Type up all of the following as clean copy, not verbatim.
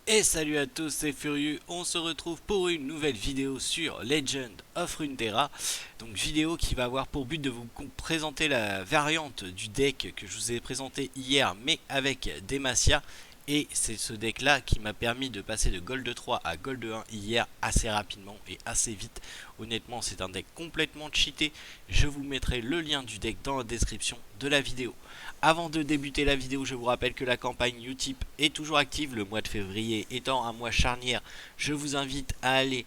Et salut à tous, c'est Furieux, on se retrouve pour une nouvelle vidéo sur Legend of Runeterra. Donc vidéo qui va avoir pour but de vous présenter la variante du deck que je vous ai présenté hier mais avec Demacia. Et c'est ce deck là qui m'a permis de passer de Gold 3 à Gold 1 hier assez rapidement et assez vite. Honnêtement c'est un deck complètement cheaté, je vous mettrai le lien du deck dans la description de la vidéo. Avant de débuter la vidéo, je vous rappelle que la campagne Utip est toujours active, le mois de février étant un mois charnière. Je vous invite à aller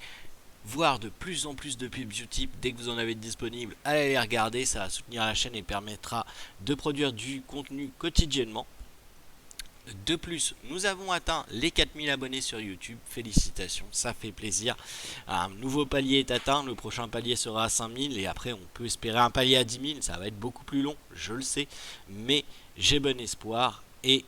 voir de plus en plus de pubs Utip dès que vous en avez disponible. Allez les regarder, ça va soutenir la chaîne et permettra de produire du contenu quotidiennement. De plus, nous avons atteint les 4000 abonnés sur YouTube. Félicitations, ça fait plaisir. Un nouveau palier est atteint, le prochain palier sera à 5000 et après on peut espérer un palier à 10 000. Ça va être beaucoup plus long, je le sais, mais j'ai bon espoir. Et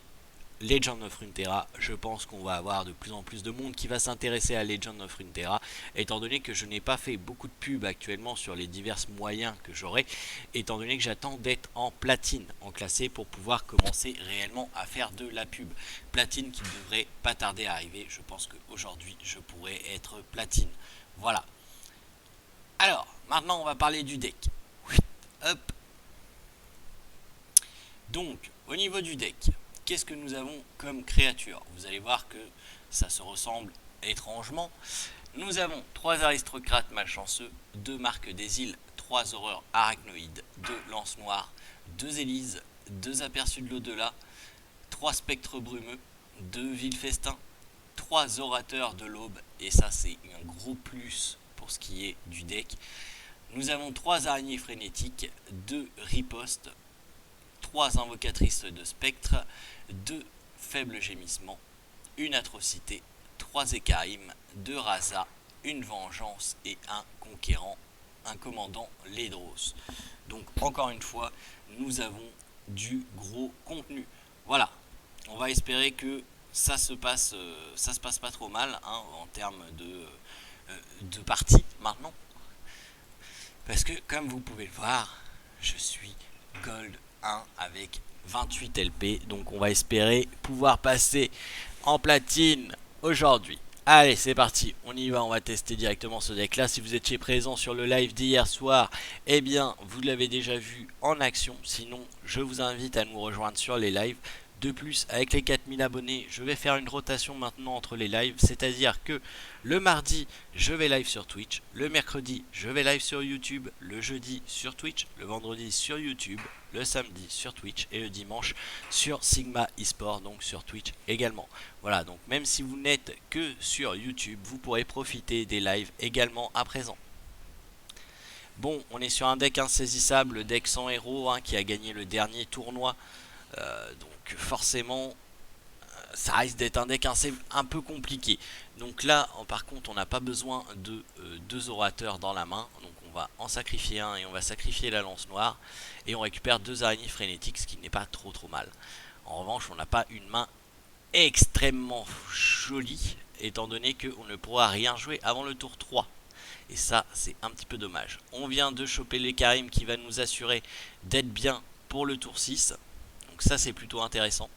Legend of Runeterra, je pense qu'on va avoir de plus en plus de monde qui va s'intéresser à Legend of Runeterra, étant donné que je n'ai pas fait beaucoup de pubs actuellement sur les divers moyens que j'aurai, étant donné que j'attends d'être en platine, en classé, pour pouvoir commencer réellement à faire de la pub. Platine qui ne devrait pas tarder à arriver, je pense qu'aujourd'hui je pourrais être platine. Voilà. Alors, maintenant on va parler du deck. Hop. Donc, au niveau du deck, qu'est-ce que nous avons comme créature? Vous allez voir que ça se ressemble étrangement. Nous avons 3 aristocrates malchanceux, 2 marques des îles, 3 horreurs arachnoïdes, 2 lances noires, 2 hélises, 2 aperçus de l'au-delà, 3 spectres brumeux, 2 villes festins, 3 orateurs de l'aube, et ça c'est un gros plus pour ce qui est du deck. Nous avons 3 araignées frénétiques, 2 ripostes, 3 invocatrices de spectre, 2 faibles gémissements, une atrocité, 3 écarim, 2 rasa, une vengeance et un conquérant, un commandant Ledros. Donc encore une fois, nous avons du gros contenu. Voilà, on va espérer que ça se passe pas trop mal hein, en termes de partie maintenant. Parce que comme vous pouvez le voir, je suis Gold 1 avec 28 LP. Donc on va espérer pouvoir passer en platine aujourd'hui. Allez, c'est parti, on y va, on va tester directement ce deck là. Si vous étiez présent sur le live d'hier soir, eh bien vous l'avez déjà vu en action. Sinon, je vous invite à nous rejoindre sur les lives. De plus, avec les 4000 abonnés, je vais faire une rotation maintenant entre les lives, c'est-à-dire que le mardi, je vais live sur Twitch, le mercredi, je vais live sur YouTube, le jeudi sur Twitch, le vendredi sur YouTube, le samedi sur Twitch et le dimanche sur Sigma eSport, donc sur Twitch également. Voilà, donc même si vous n'êtes que sur YouTube, vous pourrez profiter des lives également à présent. Bon, on est sur un deck insaisissable, le deck sans héros hein, qui a gagné le dernier tournoi. Donc forcément ça risque d'être un deck un peu compliqué. Donc là par contre on n'a pas besoin de 2 orateurs dans la main. Donc on va en sacrifier un et on va sacrifier la lance noire. Et on récupère 2 araignées frénétiques, ce qui n'est pas trop mal. En revanche on n'a pas une main extrêmement jolie, étant donné qu'on ne pourra rien jouer avant le tour 3. Et ça c'est un petit peu dommage. On vient de choper l'Écarim qui va nous assurer d'être bien pour le tour 6. Donc ça c'est plutôt intéressant.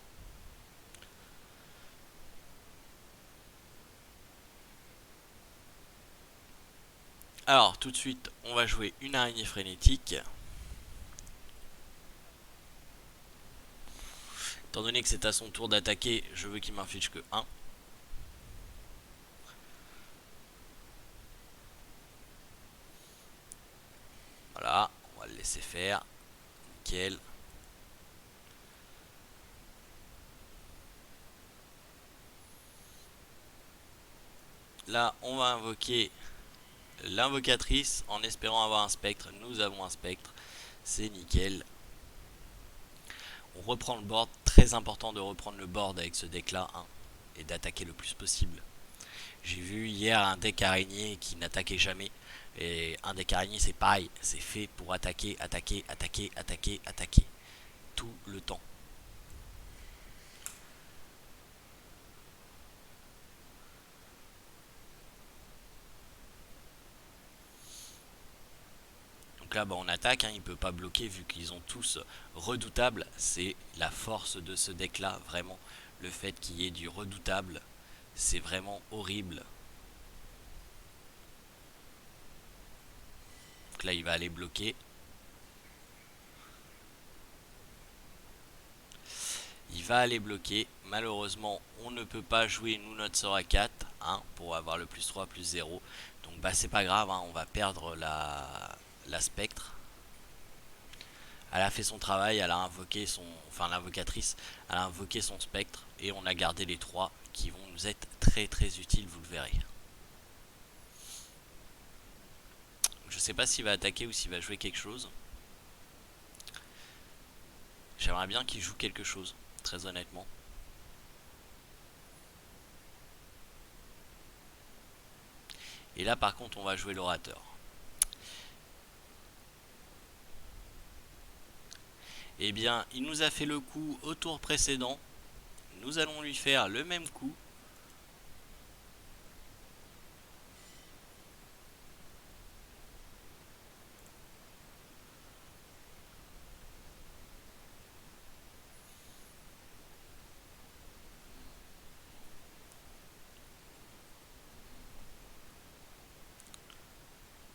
Alors tout de suite on va jouer une araignée frénétique. Étant donné que c'est à son tour d'attaquer, je veux qu'il m'inflige que 1. Voilà, on va le laisser faire. Nickel. Là on va invoquer l'invocatrice en espérant avoir un spectre. Nous avons un spectre, c'est nickel. On reprend le board, très important de reprendre le board avec ce deck là hein, et d'attaquer le plus possible. J'ai vu hier un deck araignée qui n'attaquait jamais. Et un deck araignée c'est pareil, c'est fait pour attaquer, attaquer, attaquer, attaquer, attaquer. Tout le temps. Donc là bah, on attaque, hein, il ne peut pas bloquer vu qu'ils ont tous redoutables. C'est la force de ce deck là, vraiment. Le fait qu'il y ait du redoutable, C'est vraiment horrible. Donc là, il va aller bloquer. Il va aller bloquer. Malheureusement, on ne peut pas jouer nous notre sort à 4 hein, pour avoir le plus 3 plus 0. Donc bah c'est pas grave, hein, on va perdre la spectre. Elle a fait son travail, elle a invoqué son... Enfin l'invocatrice, elle a invoqué son spectre. Et on a gardé les 3 qui vont nous être très très utiles, vous le verrez. Je sais pas s'il va attaquer ou s'il va jouer quelque chose. J'aimerais bien qu'il joue quelque chose, très honnêtement. Et là par contre on va jouer l'orateur. Eh bien il nous a fait le coup au tour précédent. Nous allons lui faire le même coup.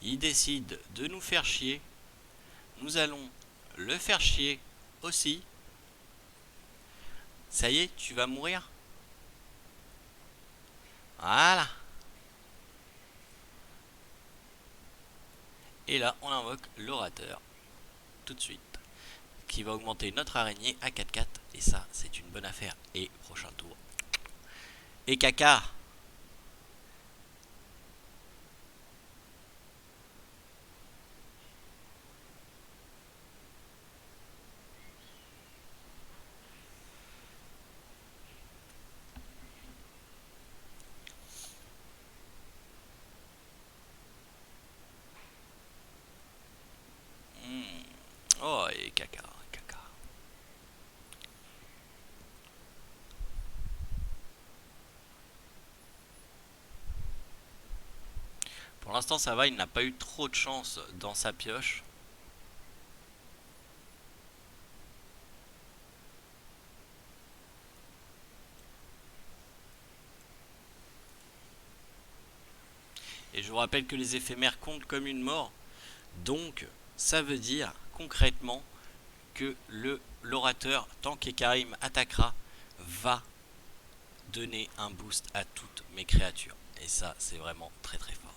Il décide de nous faire chier. Nous allons le faire chier aussi. Ça y est, tu vas mourir. Voilà. Et là, on invoque l'orateur. Tout de suite. Qui va augmenter notre araignée à 4-4. Et ça, c'est une bonne affaire. Et prochain tour. Et caca. Oh, et caca, caca. Pour l'instant, ça va. Il n'a pas eu trop de chance dans sa pioche. Et je vous rappelle que les éphémères comptent comme une mort. Donc, ça veut dire concrètement que l'orateur, tant qu'Ekarim attaquera, va donner un boost à toutes mes créatures. Et ça, c'est vraiment très très fort.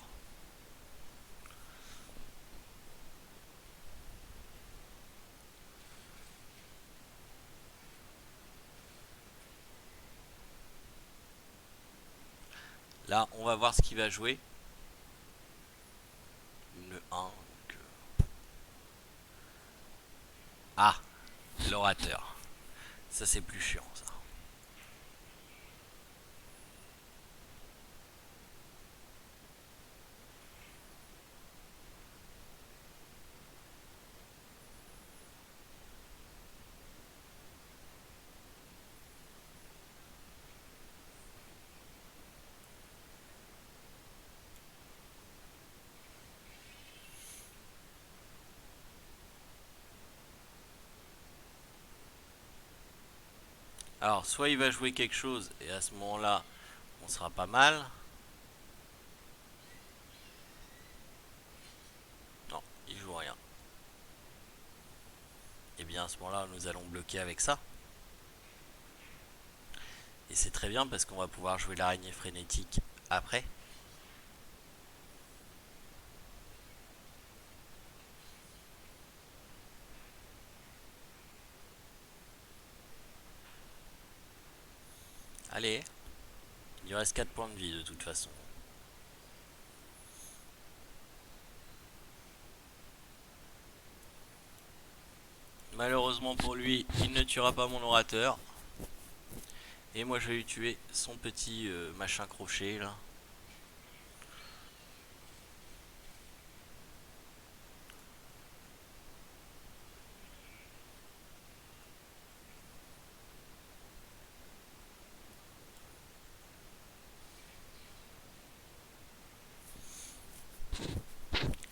Là, on va voir ce qu'il va jouer. Une 1. Donc... Ah, l'orateur. Ça, c'est plus chiant, ça. Alors, soit il va jouer quelque chose, et à ce moment-là, on sera pas mal. Non, il joue rien. Et bien à ce moment-là, nous allons bloquer avec ça. Et c'est très bien parce qu'on va pouvoir jouer l'araignée frénétique après. Allez, il lui reste 4 points de vie de toute façon. Malheureusement pour lui, il ne tuera pas mon orateur. Et moi je vais lui tuer son petit machin crochet là.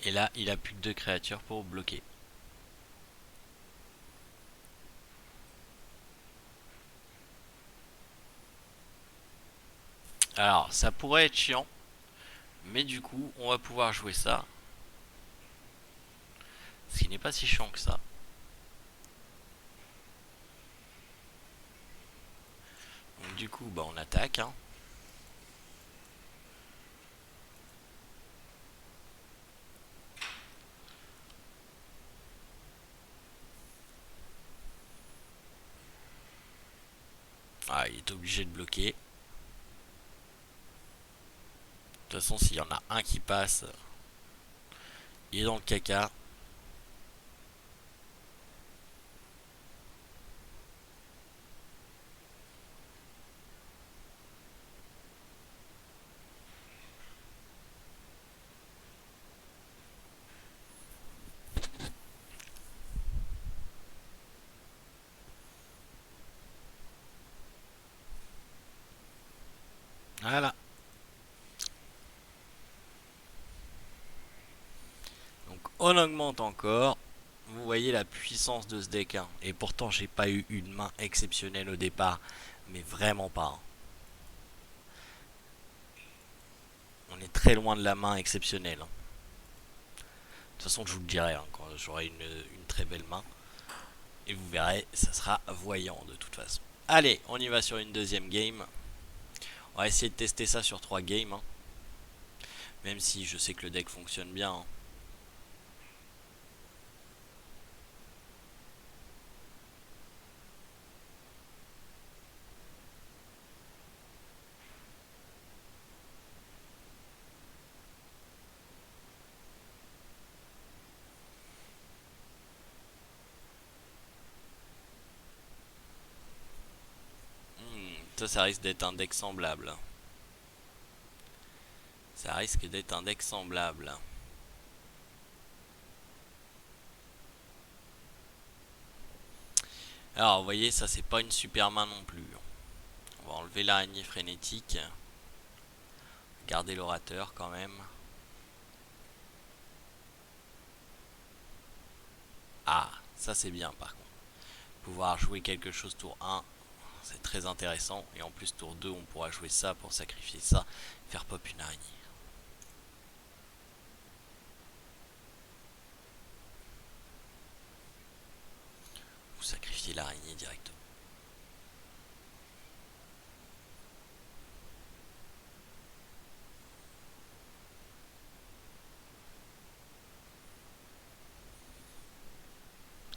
Et là, il a plus que 2 créatures pour bloquer. Alors, ça pourrait être chiant, mais du coup, on va pouvoir jouer ça. Ce qui n'est pas si chiant que ça. Donc, du coup, bah, on attaque. Hein. Ah, il est obligé de bloquer. De toute façon, s'il y en a un qui passe, il est dans le caca. Voilà. Donc on augmente encore. Vous voyez la puissance de ce deck. Hein. Et pourtant, j'ai pas eu une main exceptionnelle au départ. Mais vraiment pas. Hein. On est très loin de la main exceptionnelle. Hein. De toute façon, je vous le dirai hein, quand j'aurai une très belle main. Et vous verrez, ça sera voyant de toute façon. Allez, on y va sur une deuxième game. On va essayer de tester ça sur 3 games. Hein. Même si je sais que le deck fonctionne bien. Hein. Ça risque d'être un deck semblable. Ça risque d'être un deck semblable. Alors, vous voyez, ça c'est pas une super main non plus. On va enlever l'araignée frénétique. Garder l'orateur quand même. Ah, ça c'est bien par contre. Pouvoir jouer quelque chose tour 1, c'est très intéressant. Et en plus tour 2, on pourra jouer ça pour sacrifier ça. Faire pop une araignée. Vous sacrifiez l'araignée directement.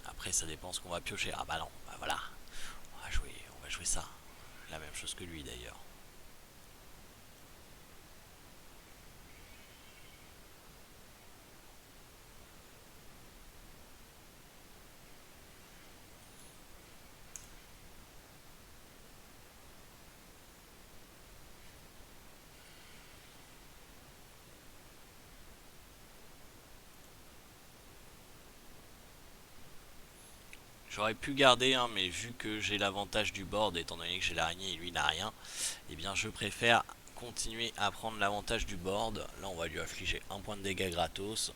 Après ça dépend ce qu'on va piocher. Ah bah non, bah voilà. On va jouer ça. La même chose que lui d'ailleurs. J'aurais pu garder, hein, mais vu que j'ai l'avantage du board, étant donné que j'ai l'araignée et lui n'a rien, eh bien je préfère continuer à prendre l'avantage du board. Là on va lui affliger un point de dégâts gratos.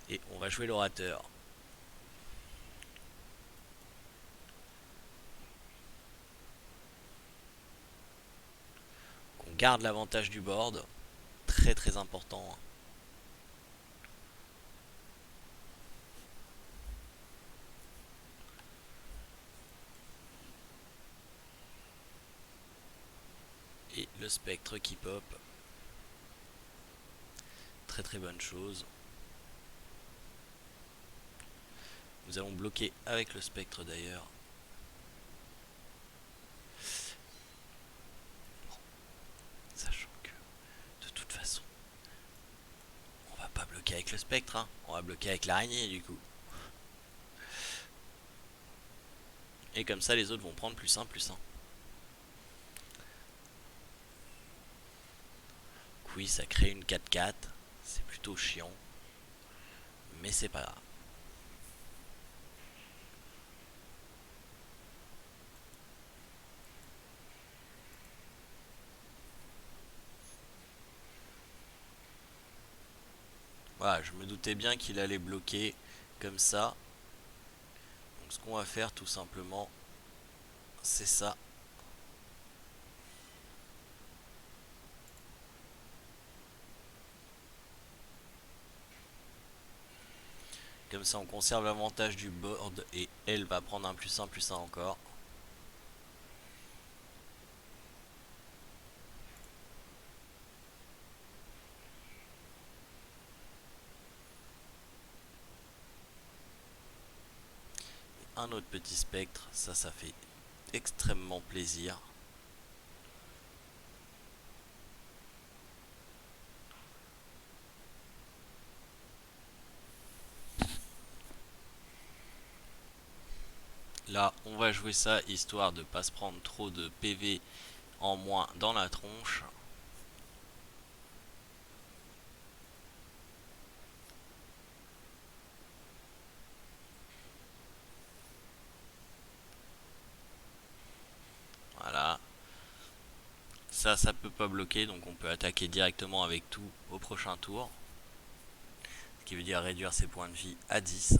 Et on va jouer l'orateur. On garde l'avantage du board. Très très important. Hein. Et le spectre qui pop. Très très bonne chose. Nous allons bloquer avec le spectre d'ailleurs. Sachant que de toute façon, on va pas bloquer avec le spectre. Hein. On va bloquer avec l'araignée du coup. Et comme ça les autres vont prendre +1, +1. Oui, ça crée une 4-4. C'est plutôt chiant. Mais c'est pas grave. Voilà, je me doutais bien qu'il allait bloquer comme ça. Donc ce qu'on va faire tout simplement, c'est ça. Comme ça on conserve l'avantage du board et elle va prendre un plus un encore. Un autre petit spectre, ça fait extrêmement plaisir. Là, on va jouer ça histoire de pas se prendre trop de PV en moins dans la tronche. Voilà. Ça peut pas bloquer, donc on peut attaquer directement avec tout au prochain tour. Ce qui veut dire réduire ses points de vie à 10.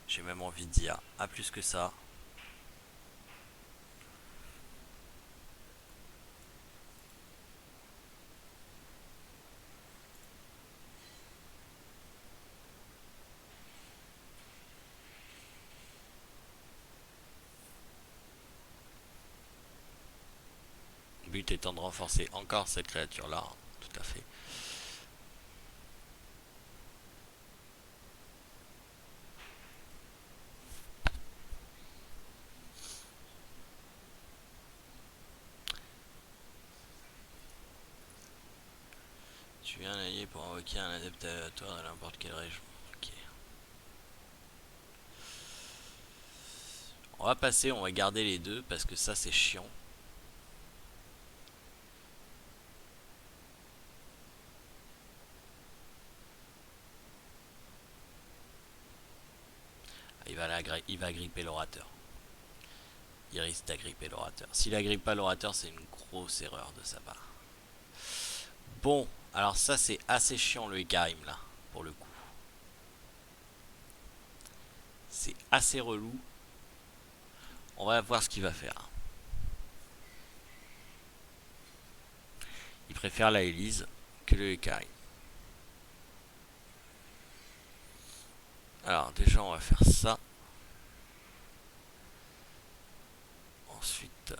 J'ai même envie de dire à plus que ça. Le but étant de renforcer encore cette créature là, tout à fait. Tu viens allié pour invoquer un adepte aléatoire de n'importe quelle région. Ok. On va passer, on va garder les deux parce que ça c'est chiant. Il va gripper l'orateur. Il risque d'agripper l'orateur. S'il agrippe pas l'orateur, c'est une grosse erreur de sa part. Bon, alors ça c'est assez chiant le Ikarim là, pour le coup. C'est assez relou. On va voir ce qu'il va faire. Il préfère la Élise que le Ikarim. Alors déjà on va faire ça. Ensuite,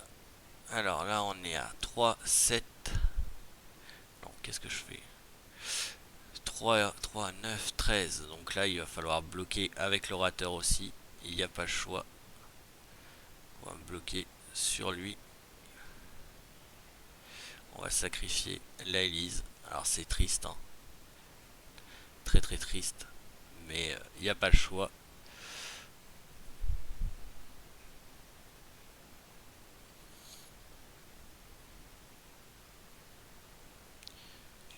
alors là on est à 3, 7. Non, qu'est-ce que je fais? 3, 3, 9, 13. Donc là il va falloir bloquer avec l'orateur aussi. Il n'y a pas le choix. On va bloquer sur lui. On va sacrifier la Élise. Alors c'est triste, hein. Très très triste. Mais il n'y a pas le choix.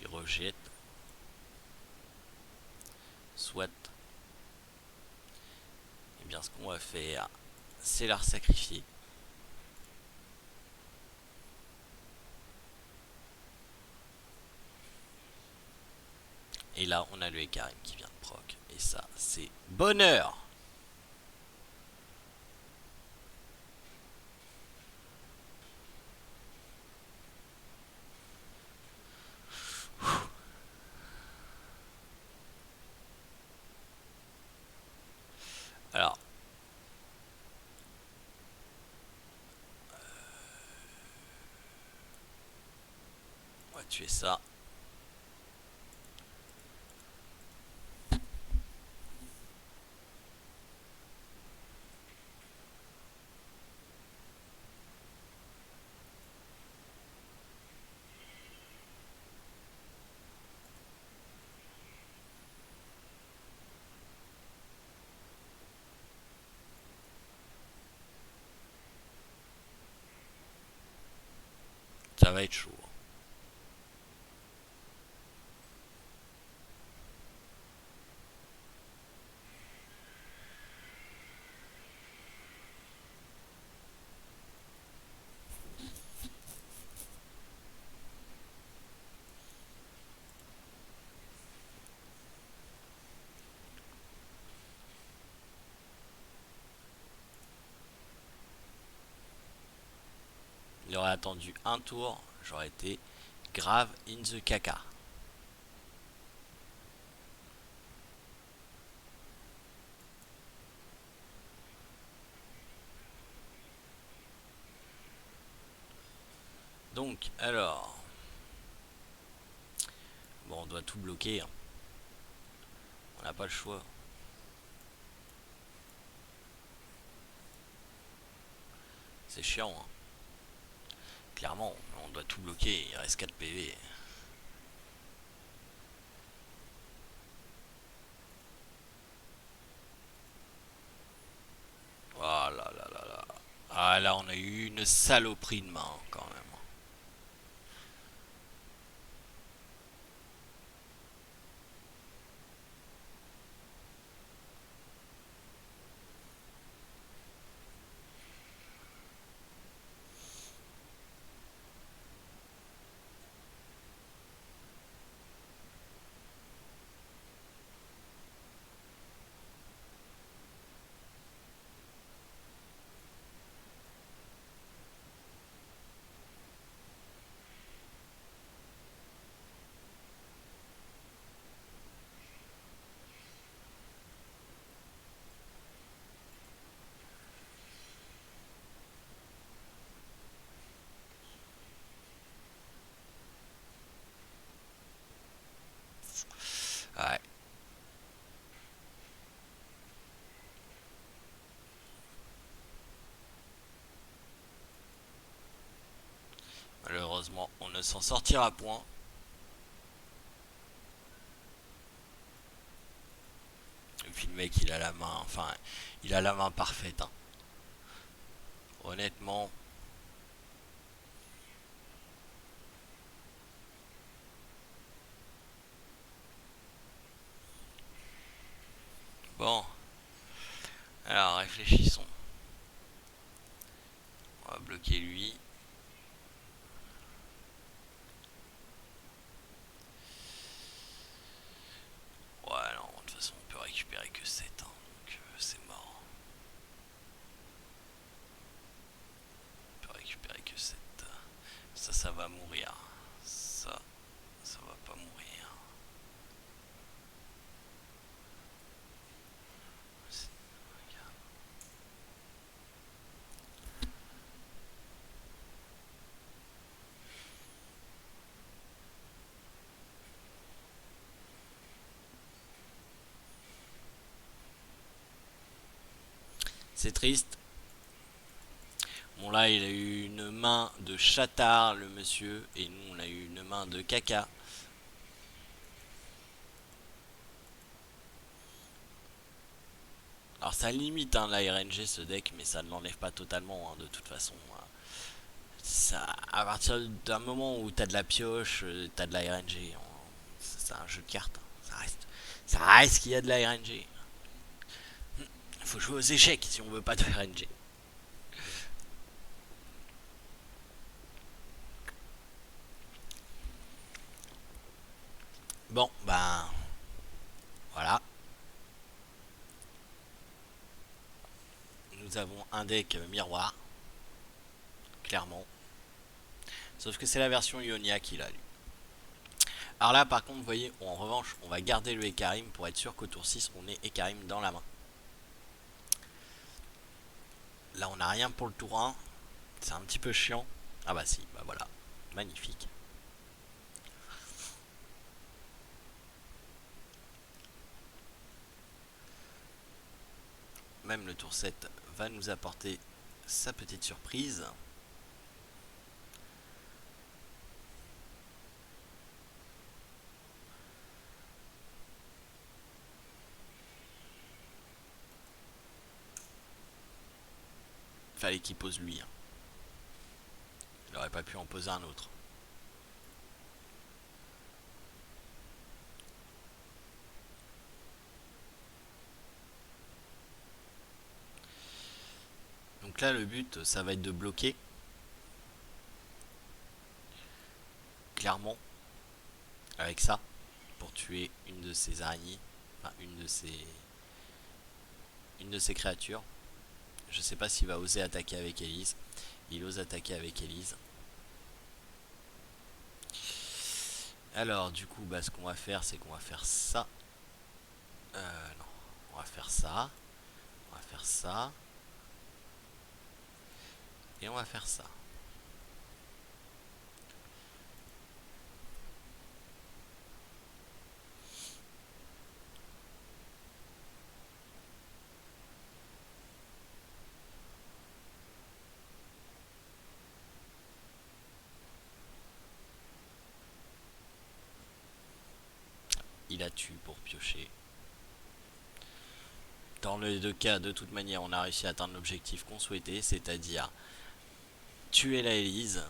Il rejette. Soit. Et bien ce qu'on va faire, c'est la sacrifier. Et là, on a le Ekarim qui vient de proc. Et ça, c'est bonheur. Alors. On va tuer ça. Ça va être chaud. aurait attendu un tour, j'aurais été grave in the caca. Donc, alors... Bon, on doit tout bloquer. Hein. On n'a pas le choix. C'est chiant. Hein. Clairement, on doit tout bloquer. Il reste 4 PV. Oh là là là là. Ah là, on a eu une saloperie de main quand même. Ouais. Malheureusement, on ne s'en sortira point. Et puis le mec, il a la main, enfin, il a la main parfaite. Hein. Honnêtement. Bon. Alors, réfléchissons. On va bloquer lui. Ouais, non, de toute façon, on peut récupérer que 7. Hein, donc, c'est mort. On peut récupérer que 7. Ça va mourir. Ça va pas mourir. C'est triste. Bon là il a eu une main de chatard le monsieur. Et nous on a eu une main de caca. Alors ça limite hein, la RNG ce deck. Mais ça ne l'enlève pas totalement hein, de toute façon. Ça, à partir d'un moment où t'as de la pioche, t'as de la RNG. C'est un jeu de cartes. Hein. Ça reste qu'il y a de la RNG. Faut jouer aux échecs si on veut pas de RNG. Bon, ben voilà. Nous avons un deck miroir, clairement. Sauf que c'est la version Ionia qu'il a, lui. Alors là, par contre, vous voyez, en revanche, on va garder le Ekarim pour être sûr qu'au tour 6, on ait Ekarim dans la main. Là, on n'a rien pour le tour 1. C'est un petit peu chiant. Ah bah si, bah voilà. Magnifique. Même le tour 7 va nous apporter sa petite surprise. Fallait qu'il pose lui. Hein. Il aurait pas pu en poser un autre. Donc là, le but, ça va être de bloquer. Clairement. Avec ça. Pour tuer une de ces araignées. Enfin, une de ces créatures. Je sais pas s'il va oser attaquer avec Elise. Il ose attaquer avec Elise. Alors, du coup, bah, ce qu'on va faire, c'est qu'on va faire ça. Non. On va faire ça. On va faire ça. Et on va faire ça. Il a tué pour piocher. Dans les deux cas, de toute manière, on a réussi à atteindre l'objectif qu'on souhaitait, c'est-à-dire tuer la Élise.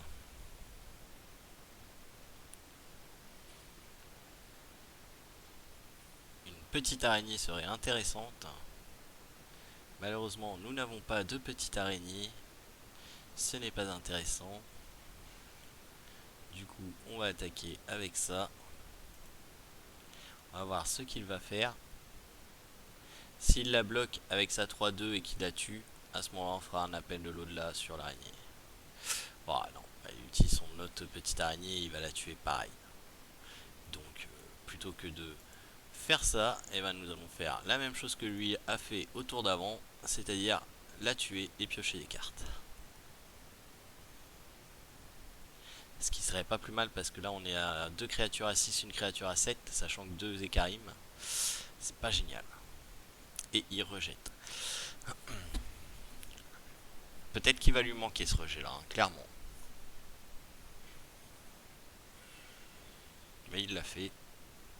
Une petite araignée serait intéressante. Malheureusement, nous n'avons pas de petite araignée. Ce n'est pas intéressant. Du coup, on va attaquer avec ça. On va voir ce qu'il va faire. S'il la bloque avec sa 3-2 et qu'il la tue, à ce moment-là, on fera un appel de l'au-delà sur l'araignée. Bon, non, il utilise son autre petite araignée et il va la tuer pareil. Donc, plutôt que de faire ça, eh ben, nous allons faire la même chose que lui a fait au tour d'avant, c'est-à-dire la tuer et piocher des cartes. Ce qui serait pas plus mal parce que là on est à 2 créatures à 6, une créature à 7, sachant que 2 Zekarim. C'est pas génial. Et il rejette. Peut-être qu'il va lui manquer ce rejet là, hein, clairement. Mais il l'a fait.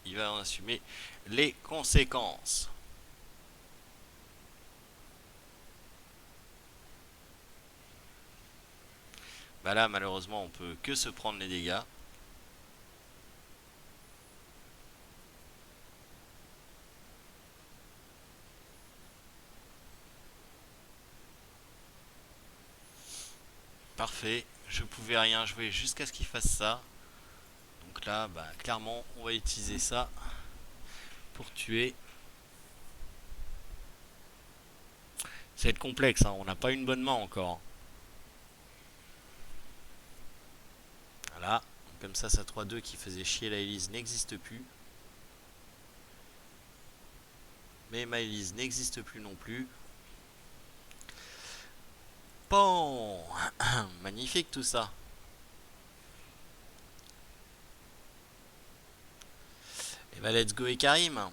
Il va en assumer les conséquences. Bah là malheureusement on peut que se prendre les dégâts. Parfait, je pouvais rien jouer jusqu'à ce qu'il fasse ça. Donc là, bah, clairement, on va utiliser ça pour tuer. Ça va être complexe, hein, on n'a pas une bonne main encore. Voilà, comme ça, sa 3-2 qui faisait chier la Élise n'existe plus. Mais ma Élise n'existe plus non plus. Bon, magnifique tout ça. Et bah let's go et Karim.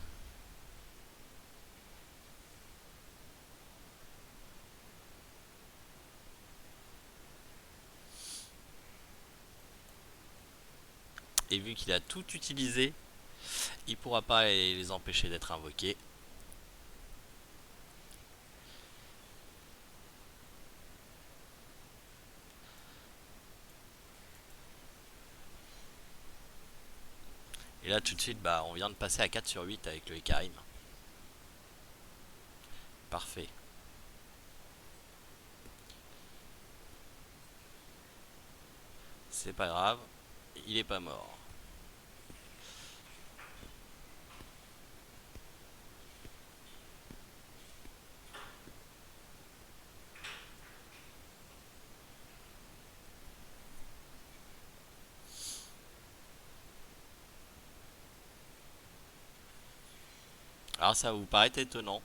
Et vu qu'il a tout utilisé, il pourra pas les empêcher d'être invoqués. Et là tout de suite, bah, on vient de passer à 4 sur 8 avec le Karim. Parfait. C'est pas grave, il est pas mort. Alors ça va vous paraître étonnant.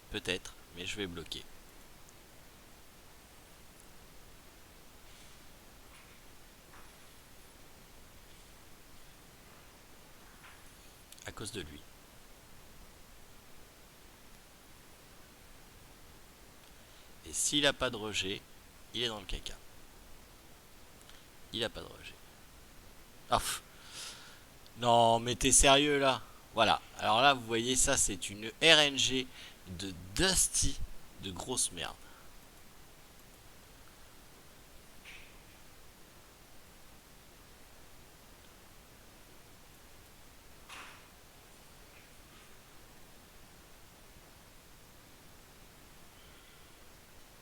Peut-être, mais je vais bloquer. À cause de lui. Et s'il a pas de rejet, il est dans le caca. Il a pas de rejet. Oh, non, mais t'es sérieux là? Voilà. Alors là, vous voyez, ça c'est une RNG de Dusty de grosse merde.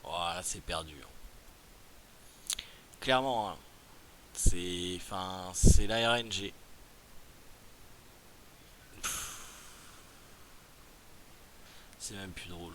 Voilà, c'est perdu. Clairement, hein, c'est la RNG. C'est même plus drôle.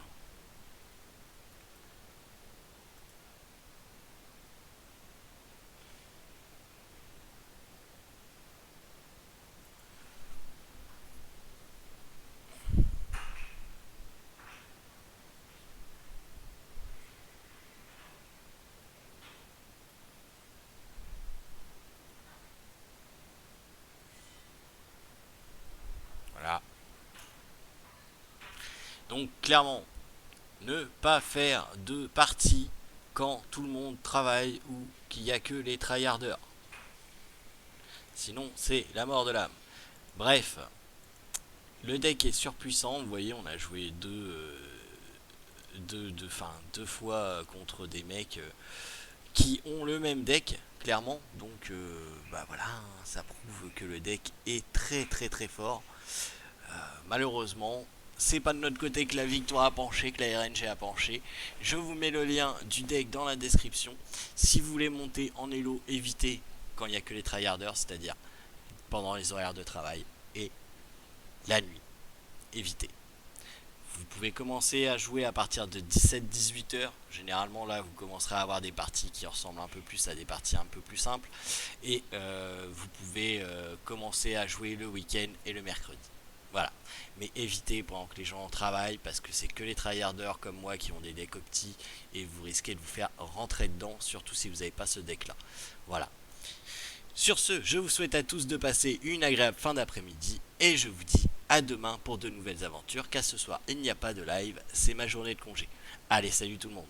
clairement, ne pas faire de partie quand tout le monde travaille ou qu'il n'y a que les tryharders. Sinon, c'est la mort de l'âme. Bref, le deck est surpuissant. Vous voyez, on a joué deux fois contre des mecs qui ont le même deck, clairement. Donc, bah voilà, ça prouve que le deck est très fort. Malheureusement, c'est pas de notre côté que la victoire a penché, que la RNG a penché. Je vous mets le lien du deck dans la description. Si vous voulez monter en elo, évitez quand il n'y a que les tryharders, c'est-à-dire pendant les horaires de travail et la nuit. Évitez. Vous pouvez commencer à jouer à partir de 17-18 heures. Généralement là vous commencerez à avoir des parties qui ressemblent un peu plus à des parties un peu plus simples. Et vous pouvez commencer à jouer le week-end et le mercredi. Voilà. Mais évitez pendant que les gens travaillent parce que c'est que les tryharders comme moi qui ont des decks opti et vous risquez de vous faire rentrer dedans, surtout si vous n'avez pas ce deck là. Voilà. Sur ce, je vous souhaite à tous de passer une agréable fin d'après-midi et je vous dis à demain pour de nouvelles aventures, car ce soir il n'y a pas de live, c'est ma journée de congé. Allez, salut tout le monde.